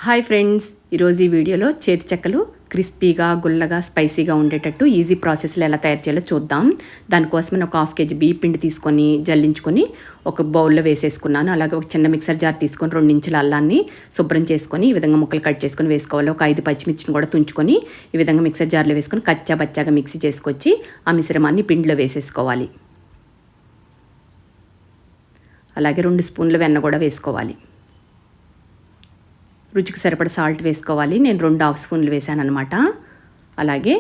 Hi friends, ఈరోజు ఈ వీడియోలో చేతి చెక్కలు క్రిస్పీగా గుల్లగా స్పైసీగా ఉండేటట్టు ఈజీ ప్రాసెస్లో ఎలా తయారు చేయాలో చూద్దాం. దానికోసం ఒక 1/2 kg బియ్య పిండి తీసుకొని జల్లించుకొని ఒక బౌల్లో వేసేసుకున్నాను. అలాగే ఒక చిన్న మిక్సర్ జార్ తీసుకొని 2 ఇంచుల అల్లాన్ని శుభ్రం చేసుకొని ఈ విధంగా ముక్కలు కట్ చేసుకొని వేసుకోవాలి. ఒక 5 పచ్చిమిర్చిని కూడా తుంచుకొని ఈ విధంగా మిక్సర్ జార్లో వేసుకొని కచ్చా బచ్చాగా మిక్సీ చేసుకొచ్చి ఆ మిశ్రమాన్ని పిండిలో వేసేసుకోవాలి. అలాగే 2 స్పూన్ల వెన్న కూడా వేసుకోవాలి. రుచికి సరిపడ సాల్ట్ వేసుకోవాలి. నేను 2 హాఫ్ స్పూన్లు వేసాను అనమాట. అలాగే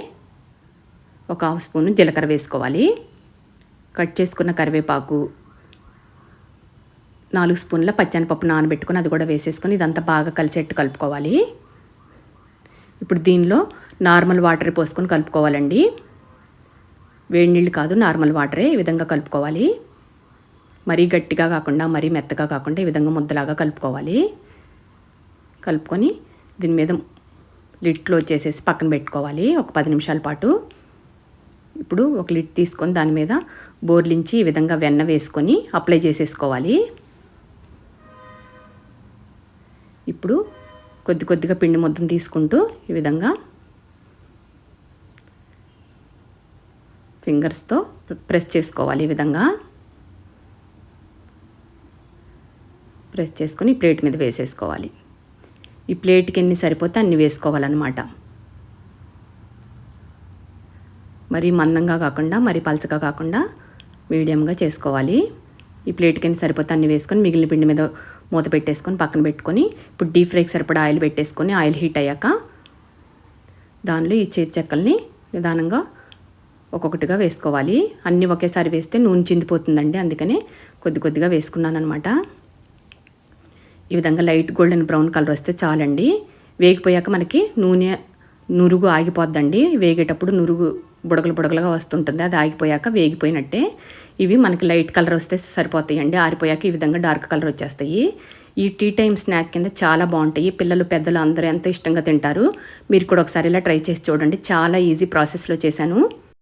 ఒక 1/2 స్పూన్ జీలకర్ర వేసుకోవాలి. కట్ చేసుకున్న కరివేపాకు, 4 స్పూన్ల పచ్చెనపప్పు నానబెట్టుకొని అది కూడా వేసేసుకొని ఇదంతా బాగా కలిసేట్టు కలుపుకోవాలి. ఇప్పుడు దీనిలో నార్మల్ వాటర్ పోసుకొని కలుపుకోవాలండి. వేడి నీళ్ళు కాదు, నార్మల్ వాటరే. ఈ విధంగా కలుపుకోవాలి. మరీ గట్టిగా కాకుండా మరీ మెత్తగా కాకుండా ఈ విధంగా ముద్దలాగా కలుపుకోవాలి. కలుపుకొని దీని మీద లిడ్ క్లోజ్ చేసేసి పక్కన పెట్టుకోవాలి ఒక 10 నిమిషాల పాటు. ఇప్పుడు ఒక లిడ్ తీసుకొని దాని మీద బోర్లించి ఈ విధంగా వెన్న వేసుకొని అప్లై చేసేసుకోవాలి. ఇప్పుడు కొద్ది కొద్దిగా పిండి ముద్దను తీసుకుంటూ ఈ విధంగా ఫింగర్స్తో ప్రెస్ చేసుకోవాలి. ఈ విధంగా ప్రెస్ చేసుకొని ప్లేట్ మీద వేసేసుకోవాలి. ఈ ప్లేట్కి ఎన్ని సరిపోతే అన్ని వేసుకోవాలన్నమాట. మరీ మందంగా కాకుండా మరీ పలచగా కాకుండా మీడియంగా చేసుకోవాలి. ఈ ప్లేట్కి ఎన్ని సరిపోతే అన్ని వేసుకొని మిగిలిన పిండి మీద మూత పెట్టేసుకొని పక్కన పెట్టుకొని ఇప్పుడు డీప్ ఫ్రైకి సరిపడా ఆయిల్ పెట్టేసుకొని ఆయిల్ హీట్ అయ్యాక దానిలో ఈ చేతి చెక్కల్ని నిదానంగా ఒక్కొక్కటిగా వేసుకోవాలి. అన్నీ ఒకేసారి వేస్తే నూనె చిందిపోతుందండి, అందుకనే కొద్ది కొద్దిగా వేసుకున్నాను అనమాట. ఈ విధంగా లైట్ గోల్డెన్ బ్రౌన్ కలర్ వస్తే చాలండి. వేగిపోయాక మనకి నూనె నురుగు ఆగిపోద్దండి. వేగేటప్పుడు నురుగు బుడగలుగా వస్తుంటుంది, అది ఆగిపోయాక వేగిపోయినట్టే. ఇవి మనకి లైట్ కలర్ వస్తే సరిపోతాయండి. ఆరిపోయాక ఈ విధంగా డార్క్ కలర్ వచ్చేస్తాయి. ఈ టీ టైం స్నాక్ కింద చాలా బాగుంటాయి. పిల్లలు పెద్దలు అందరూ ఎంతో ఇష్టంగా తింటారు. మీరు కూడా ఒకసారి ఇలా ట్రై చేసి చూడండి. చాలా ఈజీ ప్రాసెస్లో చేశాను.